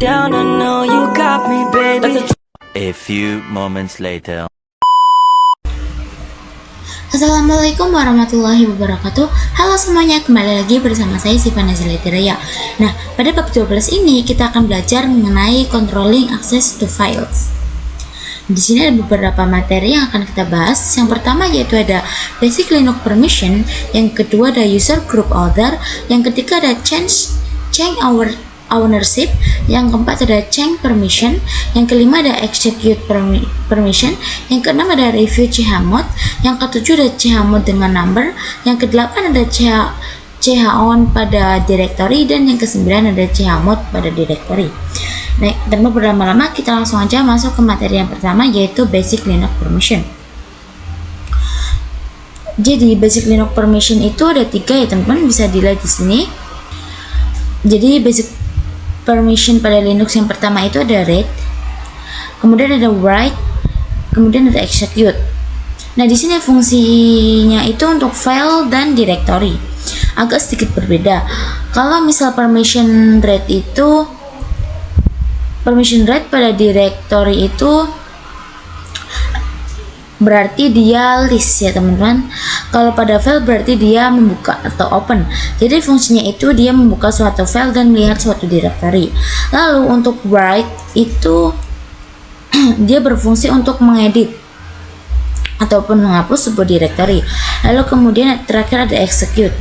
down, I know you got me, baby. A few moments later. Assalamualaikum warahmatullahi wabarakatuh. Halo semuanya, kembali lagi bersama saya Siva Nazilati Raya. Nah, pada bab 12 ini kita akan belajar mengenai controlling access to files. Di sini ada beberapa materi yang akan kita bahas. Yang pertama yaitu ada basic Linux permission, yang kedua ada user group order, yang ketiga ada change ownership, yang keempat ada change permission, yang kelima ada execute permission, yang keenam ada review chmod, yang ketujuh ada chmod dengan number, yang kedelapan ada chown pada directory, dan yang kesembilan ada chmod pada directory. Nah, tanpa berlama-lama kita langsung aja masuk ke materi yang pertama yaitu basic Linux permission. Jadi basic Linux permission itu ada 3 ya teman-teman, bisa dilihat di sini. Jadi basic permission pada Linux yang pertama itu ada read, kemudian ada write, kemudian ada execute. Nah, di sini fungsinya itu untuk file dan directory. Agak sedikit berbeda. Kalau misal permission read pada directory itu berarti dia list ya teman-teman. Kalau pada file berarti dia membuka atau open. Jadi fungsinya itu dia membuka suatu file dan melihat suatu directory. Lalu untuk write itu dia berfungsi untuk mengedit ataupun menghapus sebuah directory. Lalu kemudian terakhir ada execute.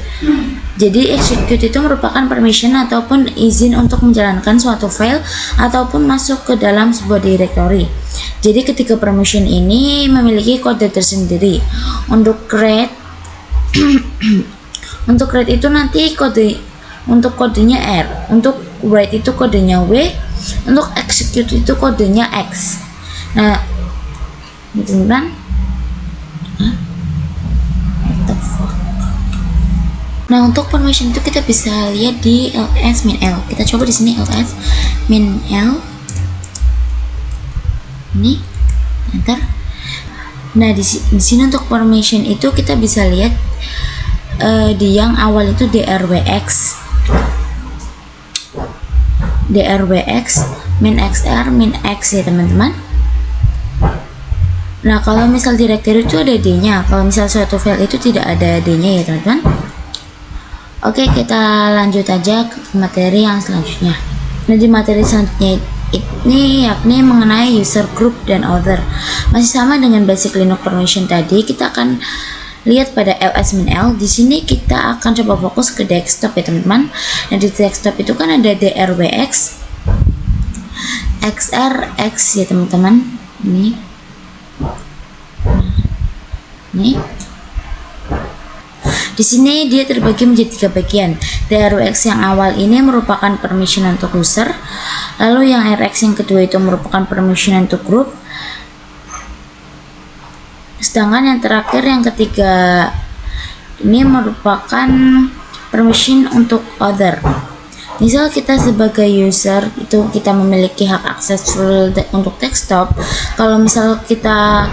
Jadi execute itu merupakan permission ataupun izin untuk menjalankan suatu file ataupun masuk ke dalam sebuah directory. Jadi ketiga permission ini memiliki kode tersendiri. Untuk read untuk read itu nanti kodenya R, untuk write itu kodenya W, untuk execute itu kodenya X. Nah, teman-teman, nah untuk permission itu kita bisa lihat di ls-l. Kita coba di sini ls-l. Ini enter. Nah, di sini untuk permission itu kita bisa lihat di yang awal itu drwx, min xr, min x ya teman-teman. Nah, kalau misal directory itu ada d-nya, kalau misal suatu file itu tidak ada d-nya ya teman-teman. Oke, kita lanjut aja ke materi yang selanjutnya. Nah, di materi selanjutnya ini yakni mengenai user group dan other. Masih sama dengan basic Linux permission tadi, kita akan lihat pada ls-l. Di sini kita akan coba fokus ke desktop ya teman-teman. Nah, di desktop itu kan ada drwx, xrx ya teman-teman. Ini. Di sini dia terbagi menjadi 3 bagian. drwx yang awal ini merupakan permission untuk user, lalu yang rx yang kedua itu merupakan permission untuk group, sedangkan yang terakhir yang ketiga ini merupakan permission untuk other. Misal kita sebagai user itu kita memiliki hak akses full untuk desktop. Kalau misal kita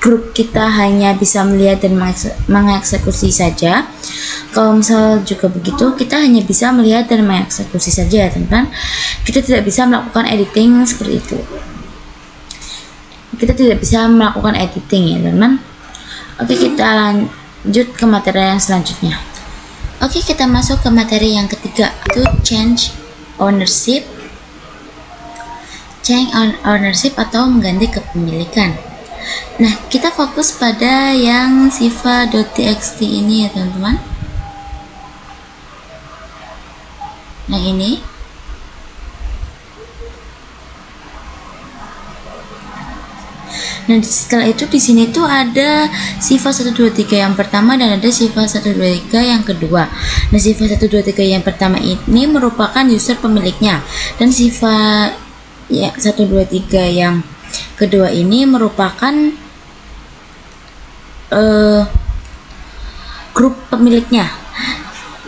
grup kita hanya bisa melihat dan mengeksekusi saja. Kalau misal juga begitu, kita hanya bisa melihat dan mengeksekusi saja, teman-teman. Kita tidak bisa melakukan editing seperti itu. Kita tidak bisa melakukan editing ya, teman-teman. Oke, kita lanjut ke materi yang selanjutnya. Oke, kita masuk ke materi yang ketiga, itu change ownership. Change ownership atau mengganti kepemilikan. Nah, kita fokus pada yang siva.txt ini ya teman-teman. Nah, ini. Nah, setelah itu di sini tuh ada siva 123 yang pertama dan ada siva 123 yang kedua. Nah, siva 123 yang pertama ini merupakan user pemiliknya, dan siva 123 yang kedua ini merupakan grup pemiliknya.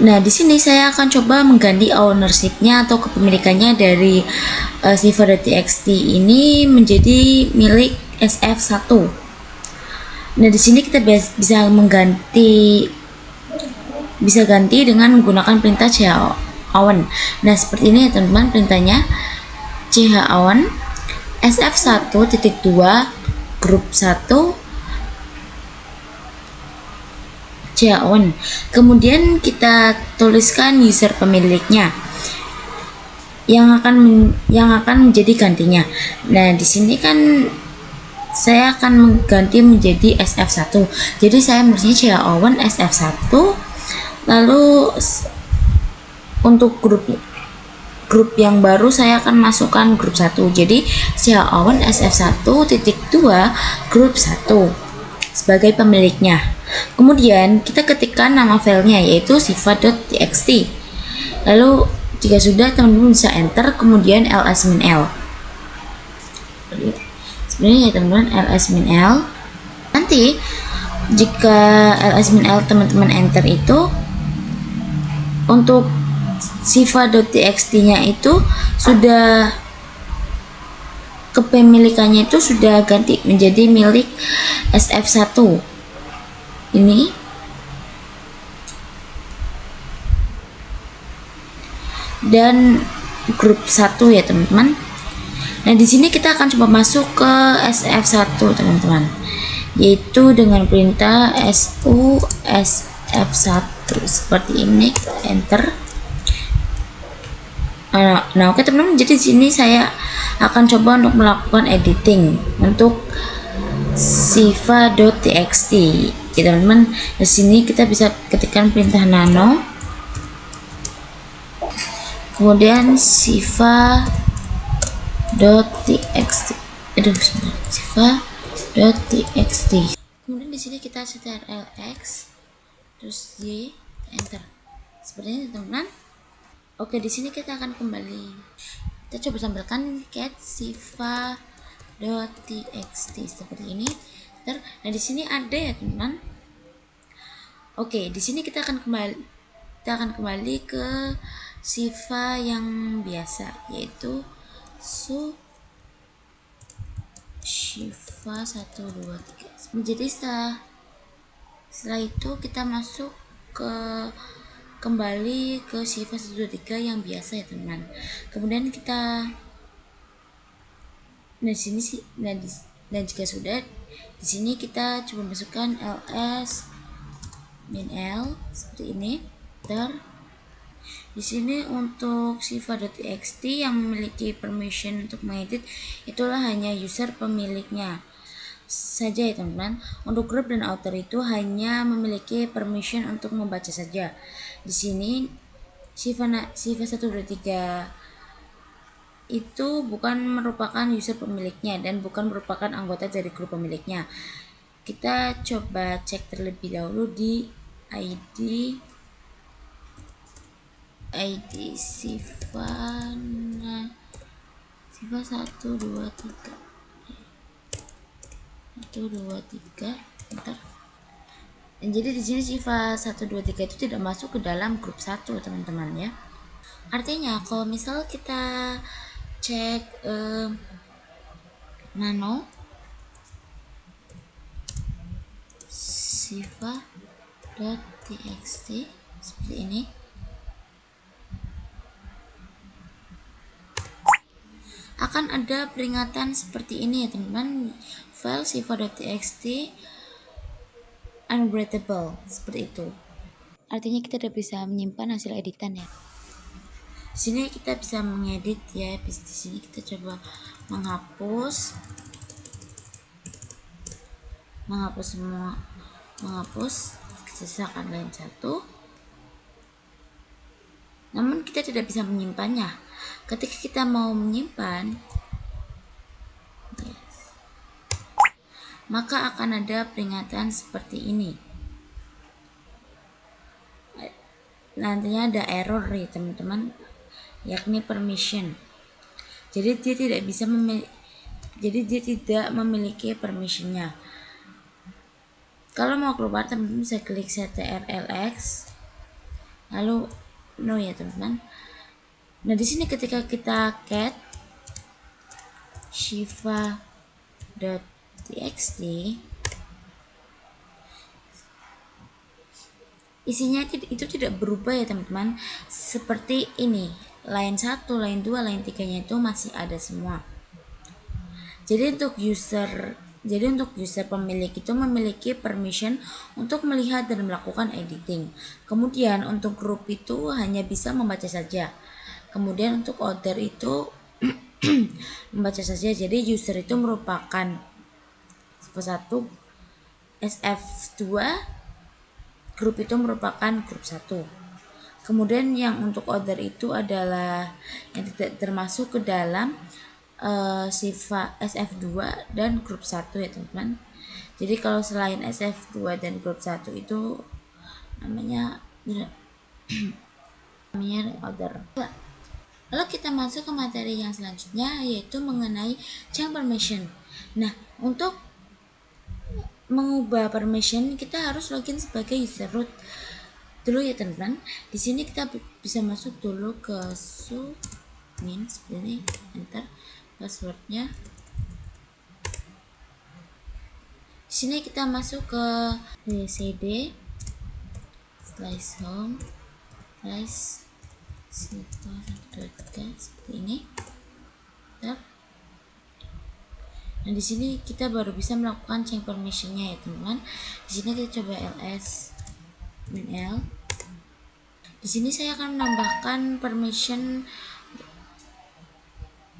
Nah, di sini saya akan coba mengganti ownership-nya atau kepemilikannya dari siva.txt ini menjadi milik SF1. Nah, di sini kita bisa ganti dengan menggunakan perintah on. Nah, seperti ini ya teman-teman perintahnya. on sf1.2 grup 1 on. Kemudian kita tuliskan user pemiliknya yang akan menjadi gantinya. Nah, di sini kan saya akan mengganti menjadi sf1. Jadi saya menulisnya on sf1, lalu untuk grup yang baru saya akan masukkan grup 1. Jadi on sf1.2 grup 1 sebagai pemiliknya. Kemudian kita ketikkan nama filenya yaitu siva.txt. Lalu jika sudah, teman-teman bisa enter, kemudian ls-l. Sebenarnya ya teman-teman, ls-l. Nanti jika ls-l teman-teman enter itu, untuk siva.txt nya itu sudah kepemilikannya itu sudah ganti menjadi milik sf1 ini. Dan grup 1 ya teman-teman. Nah, di sini kita akan coba masuk ke sf1 teman-teman, yaitu dengan perintah su sf1 seperti ini, enter. Nah, oke teman-teman, jadi di sini saya akan coba untuk melakukan editing untuk siva.txt. Oke teman-teman, di sini kita bisa ketikkan perintah nano, kemudian siva.txt. siva.txt. Kemudian di sini kita setir lx, terus y, enter. Seperti ini teman-teman. Oke, di sini kita akan kembali. Kita coba tampilkan cat siva.txt seperti ini. Nah, di sini ada ya teman-teman. Oke, di sini kita akan kembali ke siva yang biasa, yaitu siva 123. Jadi setelah itu kita masuk kembali ke siva 123 yang biasa ya teman. Kemudian kita nah jika sudah, di sini kita coba masukkan ls-l seperti ini. Di sini untuk siva.txt yang memiliki permission untuk mengedit itulah hanya user pemiliknya saja ya teman-teman. Untuk group dan author itu hanya memiliki permission untuk membaca saja. Di sini siva 123 itu bukan merupakan user pemiliknya dan bukan merupakan anggota dari grup pemiliknya. Kita coba cek terlebih dahulu di ID siva 123. Bentar. Dan jadi di sini siva 123 itu tidak masuk ke dalam grup 1 teman-teman ya. Artinya kalau misal kita cek nano siva.txt seperti ini, akan ada peringatan seperti ini ya teman-teman, file siva.txt unreadable, seperti itu. Artinya kita tidak bisa menyimpan hasil editan ya. Di sini kita bisa mengedit ya. Di sini kita coba menghapus semua, sisakan lain satu. Namun kita tidak bisa menyimpannya. Ketika kita mau menyimpan, maka akan ada peringatan seperti ini. Nantinya ada error ya teman-teman, yakni permission. Jadi dia tidak memiliki permissionnya. Kalau mau keluar, teman-teman bisa klik ctrl-x, lalu no ya teman-teman. Nah, di sini ketika kita cat siva.txt, isinya itu tidak berubah ya teman-teman. Seperti ini, line 1, line 2, line 3-nya itu masih ada semua. Jadi untuk user pemilik itu memiliki permission untuk melihat dan melakukan editing. Kemudian untuk group itu hanya bisa membaca saja. Kemudian untuk order itu membaca saja. Jadi user itu merupakan SF1, SF2, grup itu merupakan grup 1. Kemudian yang untuk order itu adalah yang tidak termasuk ke dalam sifat SF2 dan grup 1 ya teman-teman. Jadi kalau selain SF2 dan grup 1 itu namanya order. Lalu kita masuk ke materi yang selanjutnya, yaitu mengenai change permission. Nah, untuk mengubah permission kita harus login sebagai user root dulu ya teman-teman. Di sini kita bisa masuk dulu ke submin seperti ini, enter passwordnya. Di sini kita masuk ke cd slash home slash seperti ini. Nah, di sini kita baru bisa melakukan change permissionnya ya teman-teman. Di sini kita coba ls min l. Di sini saya akan menambahkan permission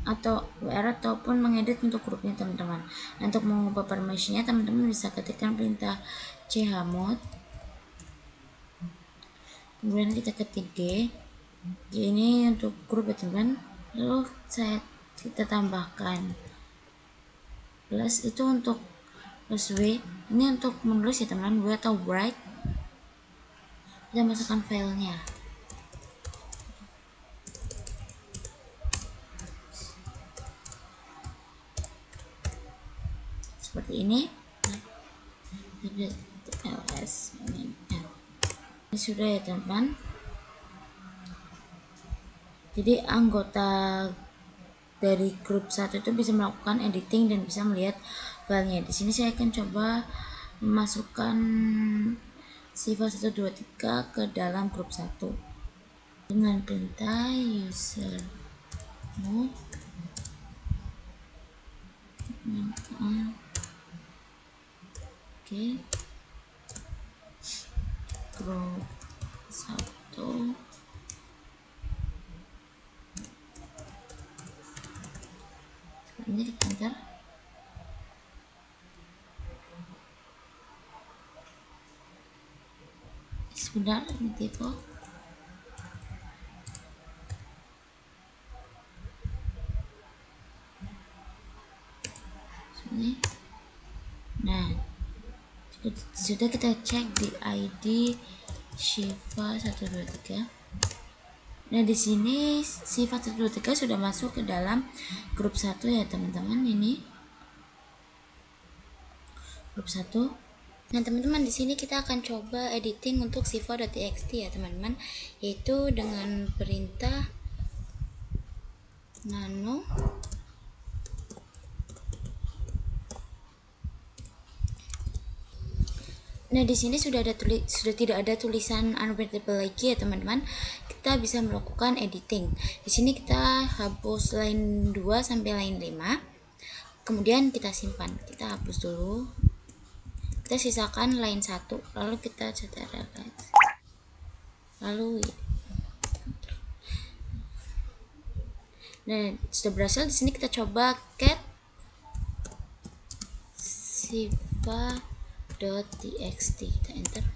atau WR ataupun mengedit untuk grupnya teman-teman. Untuk mengubah permissionnya teman-teman bisa ketikkan perintah chmod, kemudian kita ketik G. Ini untuk grup ya teman-teman. Lalu kita tambahkan plus, itu untuk plus W, ini untuk menulis ya teman-teman, W atau write. Kita masukkan filenya seperti ini. ls ini sudah ya teman-teman. Jadi anggota dari grup 1 itu bisa melakukan editing dan bisa melihat filenya. Di sini saya akan coba memasukkan sifat 123 ke dalam grup 1 dengan perintah user mode oke, grup 1 ini enter. Sebentar, ini tipe sini. Nah, sudah kita cek di ID Shiva 123. Nah, di sini sifat 123 sudah masuk ke dalam grup 1 ya teman-teman. Ini grup 1. Nah, teman-teman, di sini kita akan coba editing untuk siva.txt ya teman-teman, yaitu dengan perintah nano Nah, di sini sudah tidak ada tulisan unreadable lagi ya teman-teman. Kita bisa melakukan editing. Di sini kita hapus line 2 sampai line 5. Kemudian kita simpan. Kita hapus dulu. Kita sisakan line 1. Lalu kita cetera. Lalu nah, sudah berhasil. Di sini kita coba cat siva.txt, kita enter.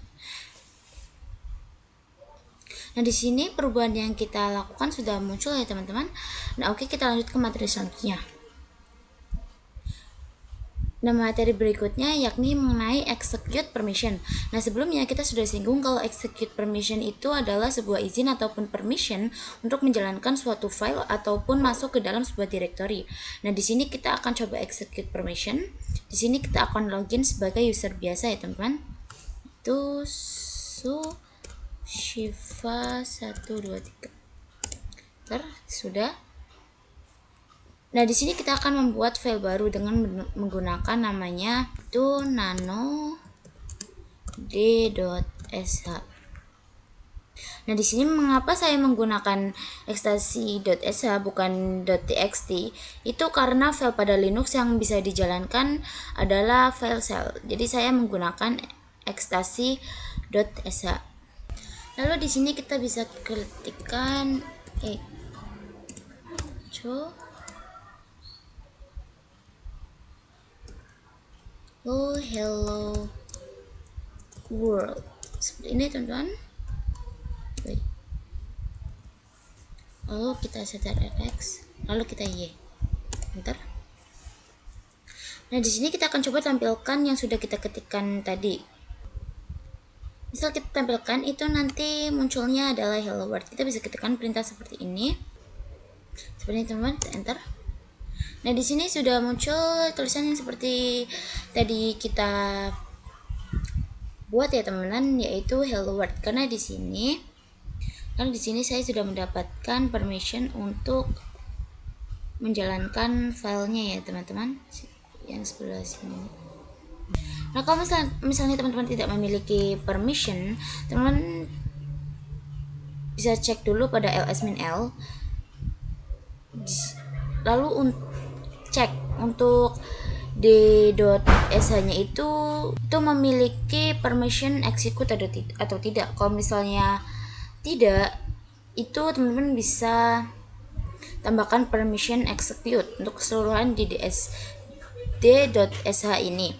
Nah, di sini perubahan yang kita lakukan sudah muncul ya teman-teman. Nah, oke, kita lanjut ke materi selanjutnya. Nah, materi berikutnya yakni mengenai execute permission. Nah, sebelumnya kita sudah singgung kalau execute permission itu adalah sebuah izin ataupun permission untuk menjalankan suatu file ataupun masuk ke dalam sebuah directory. Nah, di sini kita akan coba execute permission. Di sini kita akan login sebagai user biasa ya teman-teman. Itu Shiva 123. Sudah. Nah, di sini kita akan membuat file baru dengan menggunakan namanya itu nano d.sh. Nah, di sini mengapa saya menggunakan ekstasi.sh bukan .txt? Itu karena file pada Linux yang bisa dijalankan adalah file shell. Jadi saya menggunakan ekstasi.sh. Lalu di sini kita bisa ketikkan echo hello world. Seperti ini, teman-teman. Lalu kita setar fx, lalu kita y. Bentar. Nah, di sini kita akan coba tampilkan yang sudah kita ketikkan tadi. Misal kita tampilkan itu nanti munculnya adalah hello world. Kita bisa ketikkan perintah seperti ini. Seperti ini, teman-teman, enter. Nah, di sini sudah muncul tulisan yang seperti tadi kita buat ya, teman-teman, yaitu hello world. Karena di sini saya sudah mendapatkan permission untuk menjalankan filenya ya, teman-teman, yang sebelah sini. Nah, kalau misalnya teman-teman tidak memiliki permission, teman-teman bisa cek dulu pada ls-l, lalu cek untuk d.sh nya itu memiliki permission execute atau tidak. Kalau misalnya tidak, itu teman-teman bisa tambahkan permission execute untuk keseluruhan di d.sh ini.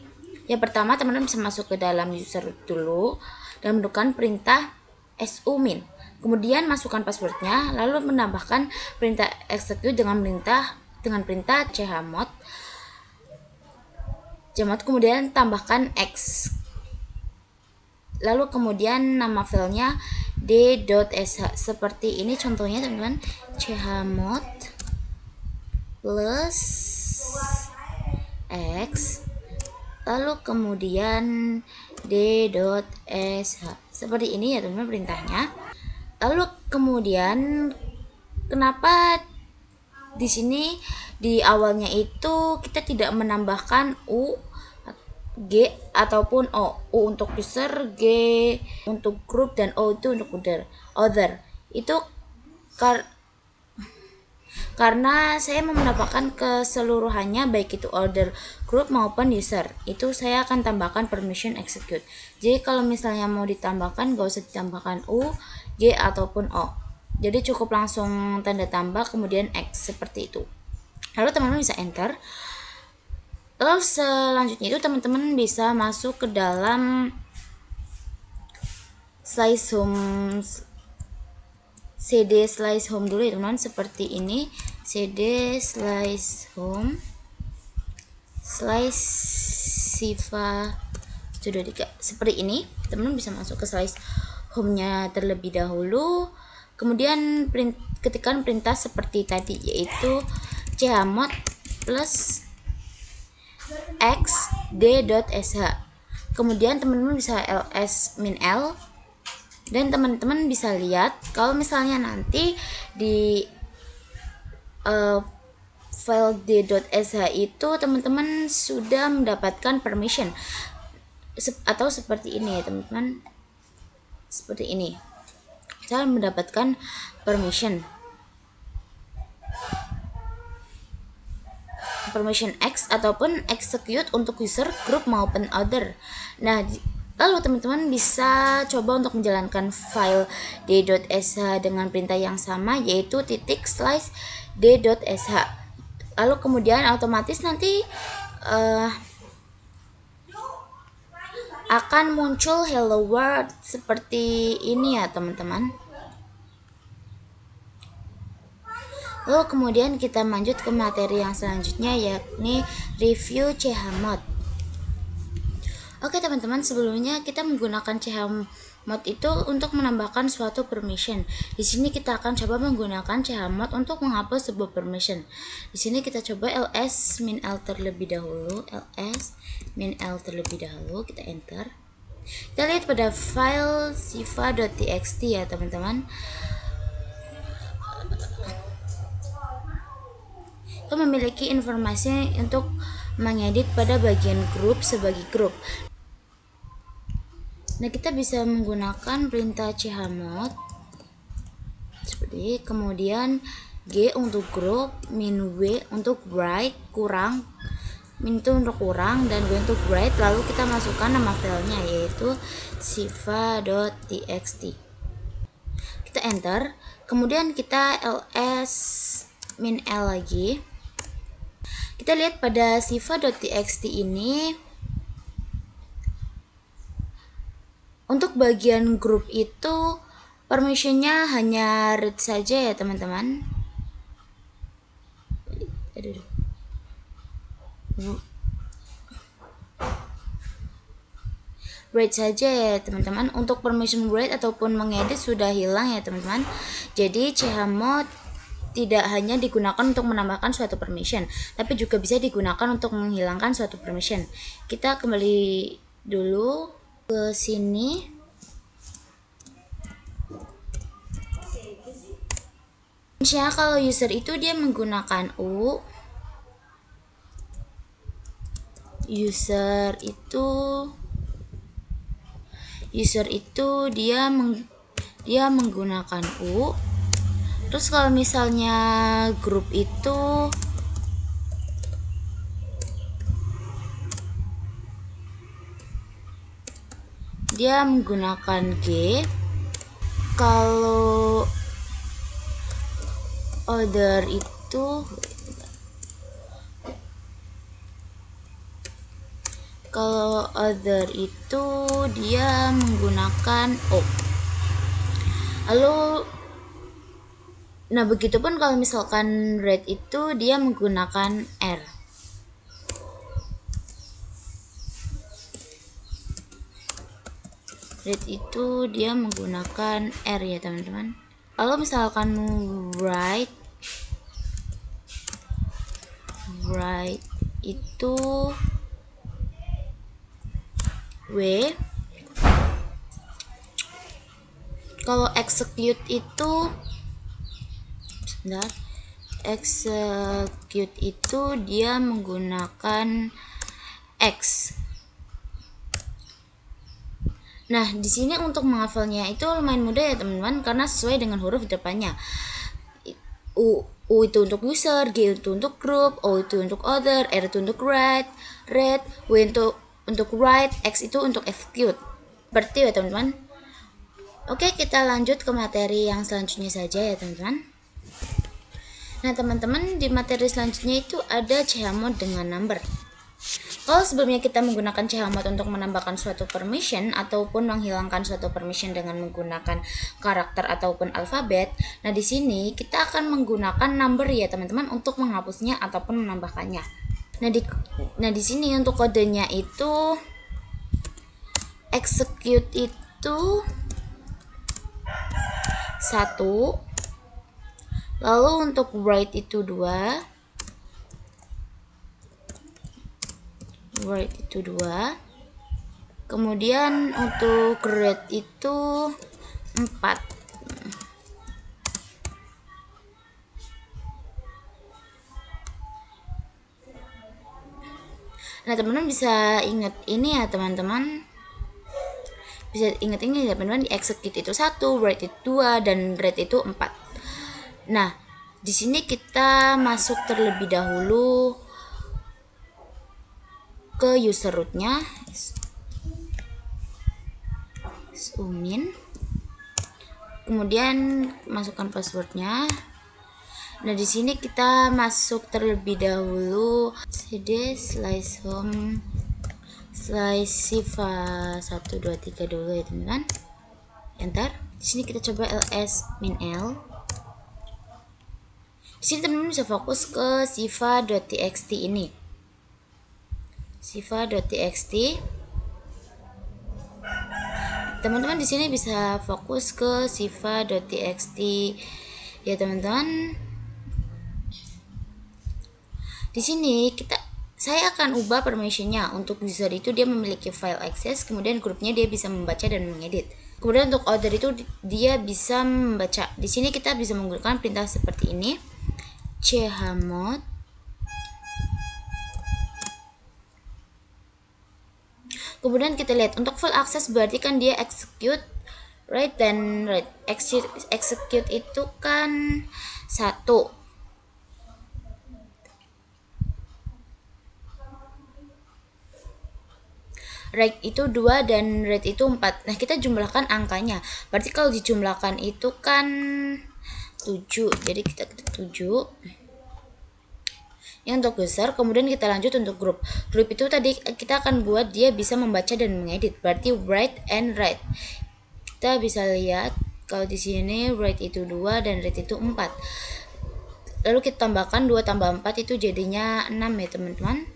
Yang pertama, teman-teman bisa masuk ke dalam user dulu dan menentukan perintah sumin. Kemudian masukkan passwordnya, lalu menambahkan perintah execute dengan perintah chmod. Kemudian tambahkan x. Lalu kemudian nama filenya d.sh seperti ini contohnya, teman-teman. Chmod plus x, lalu kemudian d.sh seperti ini ya, teman-teman, perintahnya. Lalu kemudian kenapa di sini di awalnya itu kita tidak menambahkan u, g ataupun o. U untuk user, g untuk group, dan o itu untuk other. Itu karena saya mau menambahkan keseluruhannya, baik itu order, group maupun user. Itu saya akan tambahkan permission execute. Jadi kalau misalnya mau ditambahkan, gak usah ditambahkan u, g ataupun o. Jadi cukup langsung tanda tambah kemudian x seperti itu. Lalu teman-teman bisa enter. Lalu selanjutnya itu teman-teman bisa masuk ke dalam slice home, cd slice home dulu ya, teman-teman, seperti ini. cd slice home slice Siva Studio 3 seperti ini. Teman-teman bisa masuk ke slice home-nya terlebih dahulu. Kemudian ketikkan perintah seperti tadi, yaitu chmod plus x d.sh. Kemudian teman-teman bisa ls-l, dan teman-teman bisa lihat kalau misalnya nanti di file d.sh itu teman-teman sudah mendapatkan permission atau seperti ini ya, teman-teman, seperti ini. Saya mendapatkan permission X ataupun execute untuk user, group maupun other. Nah, lalu teman-teman bisa coba untuk menjalankan file d.sh dengan perintah yang sama, yaitu // d.sh. Lalu kemudian otomatis nanti akan muncul hello world seperti ini ya, teman-teman. Lalu kemudian kita lanjut ke materi yang selanjutnya, yakni review chmod. Oke, teman-teman, sebelumnya kita menggunakan chmod itu untuk menambahkan suatu permission. Di sini kita akan coba menggunakan chmod untuk menghapus sebuah permission. Di sini kita coba ls-l terlebih dahulu, kita enter. Kita lihat pada file siva.txt ya, teman-teman. Itu memiliki informasi untuk mengedit pada bagian grup sebagai grup. Nah, kita bisa menggunakan perintah chmod tadi. Kemudian G untuk group, min W untuk write, kurang, min itu untuk kurang, dan W untuk write. Lalu kita masukkan nama filenya yaitu siva.txt. Kita enter, kemudian kita ls min l lagi. Kita lihat pada siva.txt ini untuk bagian grup itu permissionnya hanya read saja ya teman-teman. Read saja ya teman-teman. Untuk permission read ataupun mengedit sudah hilang ya teman-teman. Jadi chmod tidak hanya digunakan untuk menambahkan suatu permission, tapi juga bisa digunakan untuk menghilangkan suatu permission. Kita kembali dulu ke sini. Misalnya kalau user itu dia menggunakan user itu dia menggunakan Terus kalau misalnya grup itu dia menggunakan G, kalau other itu dia menggunakan O. Lalu nah begitupun kalau misalkan read itu dia menggunakan R. Read itu dia menggunakan R ya teman-teman. Lalu misalkan write itu W. Kalau execute itu dia menggunakan X. Nah, di sini untuk menghafalnya itu lumayan mudah ya teman-teman, karena sesuai dengan huruf depannya. U itu untuk user, G itu untuk group, O itu untuk other, R itu untuk read, W untuk write, X itu untuk execute. Seperti ya teman-teman. Oke, kita lanjut ke materi yang selanjutnya saja ya teman-teman. Nah teman-teman, di materi selanjutnya itu ada chmod dengan number. Kalau sebelumnya kita menggunakan chmod untuk menambahkan suatu permission ataupun menghilangkan suatu permission dengan menggunakan karakter ataupun alfabet, nah di sini kita akan menggunakan number ya teman-teman untuk menghapusnya ataupun menambahkannya. Nah di sini untuk kodenya itu execute itu 1, lalu untuk write itu 2, kemudian untuk read itu 4. Nah teman-teman bisa ingat ini ya teman-teman, bisa ingat ini ya teman-teman, di execute itu 1, write itu 2, dan read itu 4. Nah di sini kita masuk terlebih dahulu ke user rootnya, zoom-in, kemudian masukkan passwordnya. Nah di sini kita masuk terlebih dahulu cd/home/siva123 dulu ya teman-teman. Enter. Di sini kita coba ls min l. Di sini teman-teman bisa fokus ke siva.txt ini. Siva.txt. Teman-teman di sini bisa fokus ke siva.txt ya teman-teman. Di sini saya akan ubah permissionnya. Untuk user itu dia memiliki file access, kemudian grupnya dia bisa membaca dan mengedit. Kemudian untuk order itu dia bisa membaca. Di sini kita bisa menggunakan perintah seperti ini, chmod kemudian kita lihat untuk full access berarti kan dia execute write dan read. Execute itu kan 1, write itu 2, dan read itu 4. Nah, kita jumlahkan angkanya. Berarti kalau dijumlahkan itu kan 7. Jadi kita ketik 7. Yang untuk besar, kemudian kita lanjut untuk grup. Grup itu tadi kita akan buat dia bisa membaca dan mengedit. Berarti write and write. Kita bisa lihat kalau di sini write itu 2 dan read itu 4. Lalu kita tambahkan 2 tambah 4 itu jadinya 6 ya teman-teman.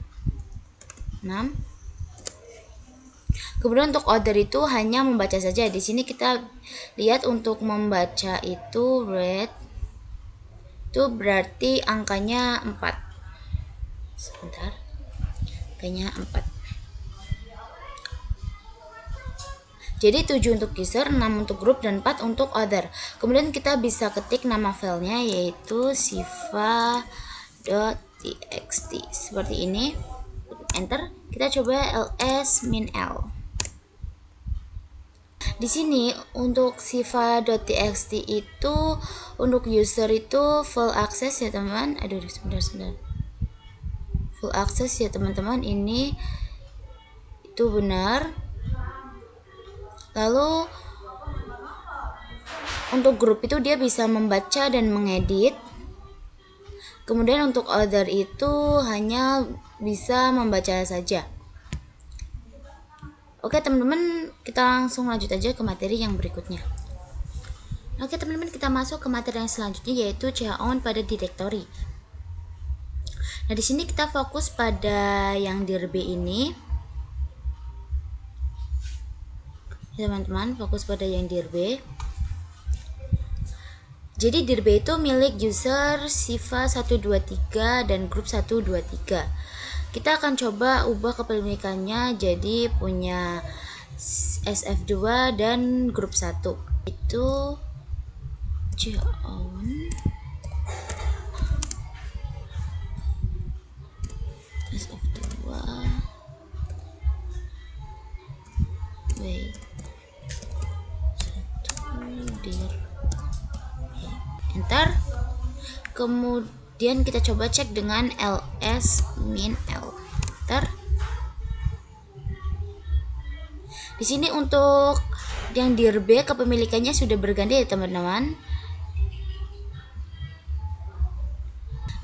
6. Kemudian untuk order itu hanya membaca saja. Di sini kita lihat untuk membaca itu read itu berarti angkanya 4. Sebentar. Angkanya 4. Jadi 7 untuk user, 6 untuk grup, dan 4 untuk other. Kemudian kita bisa ketik nama filenya yaitu siva.txt seperti ini. Enter. Kita coba ls min l. Di sini untuk siva.txt itu untuk user itu full access ya teman. Aduh, sebentar. Full access ya teman-teman, ini itu benar. Lalu untuk grup itu dia bisa membaca dan mengedit. Kemudian untuk other itu hanya bisa membaca saja. Oke teman-teman, kita langsung lanjut aja ke materi yang berikutnya. Oke teman-teman, kita masuk ke materi yang selanjutnya yaitu chown pada directory. Nah, di sini kita fokus pada yang dir B ini. Ya, teman-teman, fokus pada yang dir B. Jadi dir B itu milik user Siva 123 dan grup 123. Kita akan coba ubah kepemilikannya jadi punya SF2 dan grup 1. Itu chown SF2 wait dir enter. Kemudian kita coba cek dengan ls min l. Enter. Di sini untuk yang dir B kepemilikannya sudah berganti ya teman-teman.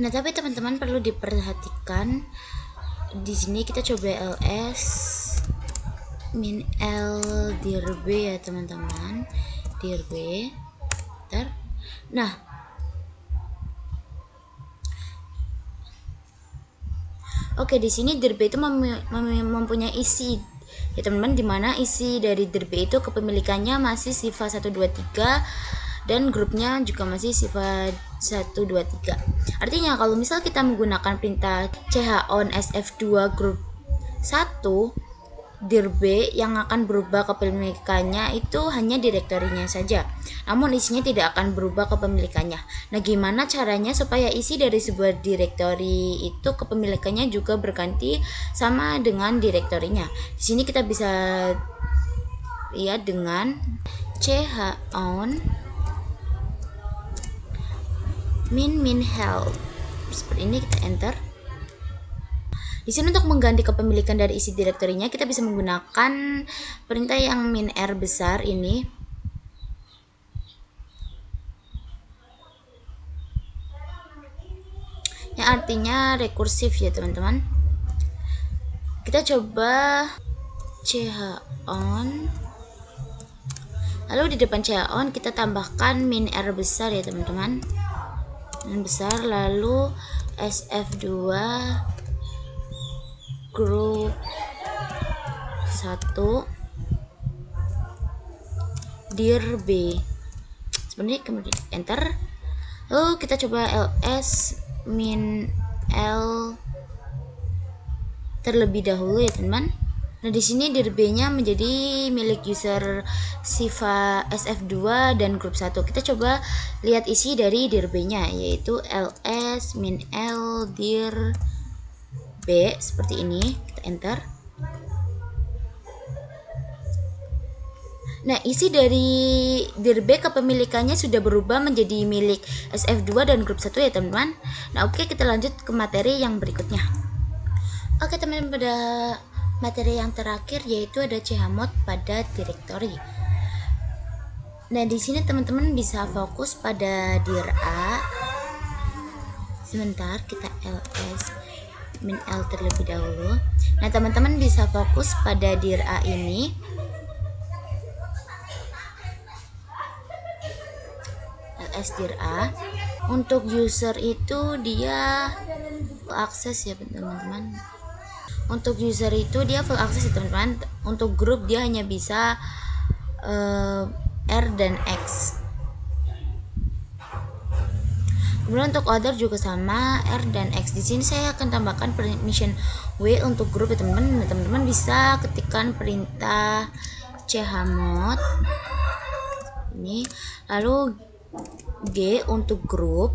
Nah, tapi teman-teman perlu diperhatikan. Di sini kita coba ls min l dir B ya teman-teman. Dir B. Enter. Nah, oke, di sini dir B itu mempunyai isi ya teman-teman, dimana isi dari dir B itu kepemilikannya masih Siva 123 dan grupnya juga masih Siva 123. Artinya kalau misal kita menggunakan perintah chown sf2 grup 1, dir B yang akan berubah kepemilikannya itu hanya direktorinya saja, namun isinya tidak akan berubah kepemilikannya. Nah, gimana caranya supaya isi dari sebuah direktori itu kepemilikannya juga berganti sama dengan direktorinya? Di sini kita bisa lihat dengan chown min help. Seperti ini, kita enter. Di sini untuk mengganti kepemilikan dari isi direktorinya kita bisa menggunakan perintah yang min r besar ini. Yang artinya rekursif ya teman-teman. Kita coba chown. Lalu di depan chown kita tambahkan min r besar ya teman-teman. Min besar, lalu sf2 grup 1 dir B. Sebenarnya kemudian enter. Lalu kita coba ls min l terlebih dahulu ya teman. Nah, di sini dir B-nya menjadi milik user Siva SF2 dan grup 1. Kita coba lihat isi dari dir B-nya yaitu ls min l dir B seperti ini. Kita enter. Nah, isi dari dir B kepemilikannya sudah berubah menjadi milik SF2 dan grup 1 ya teman-teman. Nah, oke, kita lanjut ke materi yang berikutnya. Oke teman-teman, pada materi yang terakhir yaitu ada chmod pada directory. Nah, di sini teman-teman bisa fokus pada dir A. Sebentar, kita ls min l terlebih dahulu. Nah, teman-teman bisa fokus pada dir A ini. ls dir A. Untuk user itu dia full access ya teman-teman. Untuk user itu dia full access ya teman-teman. Untuk grup dia hanya bisa R dan X. Kemudian untuk order juga sama, R dan X. Di sini saya akan tambahkan permission W untuk grup ya teman-teman. Teman-teman bisa ketikkan perintah chmod ini, lalu G untuk grup,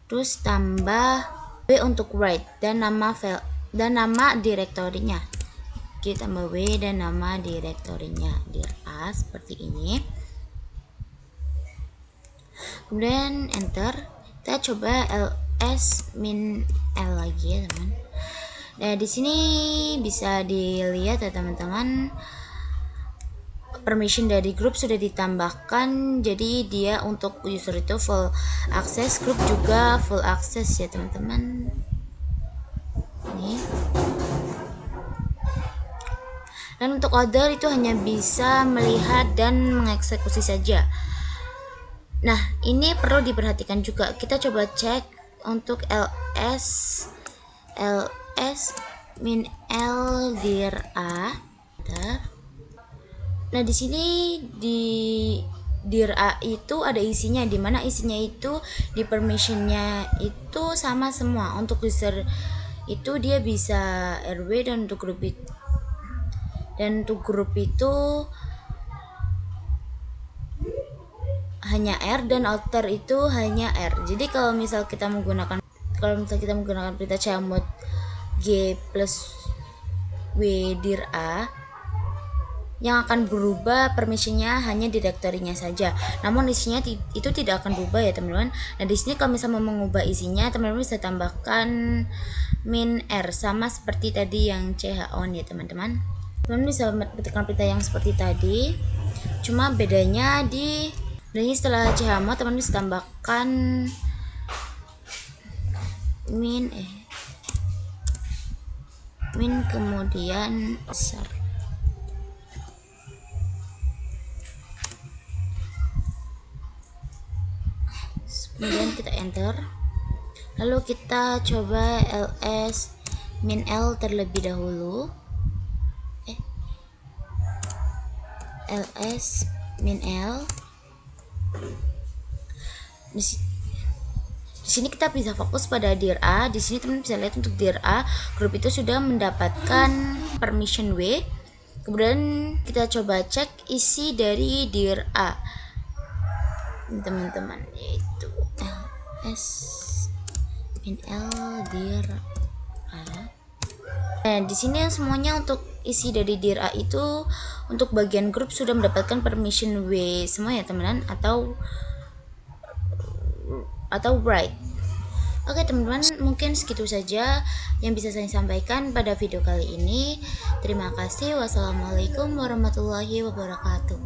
terus tambah W untuk write dan nama file dan nama direktorinya. G tambah W dan nama direktorinya dir A seperti ini. Kemudian enter. Kita coba ls min l lagi ya teman. Nah, di sini bisa dilihat ya teman-teman, permission dari grup sudah ditambahkan, jadi dia untuk user itu full access, grup juga full access ya teman-teman. Ini. Dan untuk order itu hanya bisa melihat dan mengeksekusi saja. Nah, ini perlu diperhatikan juga. Kita coba cek untuk ls min l dir A. Nah, di sini di dir A itu ada isinya, di mana isinya itu di permissionnya itu sama semua. Untuk user itu dia bisa RW dan untuk grup itu hanya R dan alter itu hanya R. Jadi kalau misal kita menggunakan perintah chmod G plus W dir A, yang akan berubah permissionnya hanya direktorinya saja. Namun isinya itu tidak akan berubah ya teman-teman. Nah, di sini kalau misalnya mau mengubah isinya, teman-teman bisa tambahkan min R sama seperti tadi yang ch on ya teman-teman. Teman-teman bisa ketikkan perintah yang seperti tadi. Cuma bedanya setelah chmod teman-teman bisa tambahkan min kemudian besar. Kemudian kita enter, lalu kita coba ls min l terlebih dahulu. ls min l. Di sini kita bisa fokus pada dir A. Di sini teman bisa lihat untuk dir A, grup itu sudah mendapatkan permission W. Kemudian kita coba cek isi dari dir A teman-teman, yaitu ls min l dir A. Nah, di sini semuanya untuk isi dari dir A itu untuk bagian grup sudah mendapatkan permission W semua ya teman-teman, atau write. Oke teman-teman, mungkin segitu saja yang bisa saya sampaikan pada video kali ini. Terima kasih. Wassalamualaikum warahmatullahi wabarakatuh.